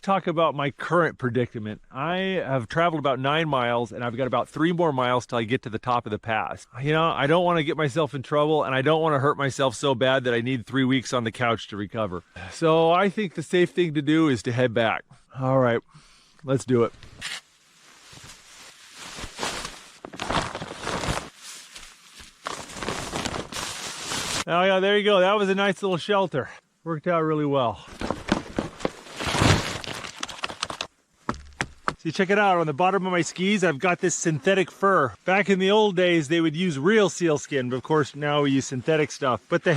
talk about my current predicament. I have traveled about 9 miles and I've got about 3 more miles till I get to the top of the pass. You know, I don't want to get myself in trouble and I don't want to hurt myself so bad that I need 3 weeks on the couch to recover. So I think the safe thing to do is to head back. All right, let's do it. Oh yeah, there you go. That was a nice little shelter. Worked out really well. See, check it out. On the bottom of my skis, I've got this synthetic fur. Back in the old days, they would use real seal skin, but of course now we use synthetic stuff. But the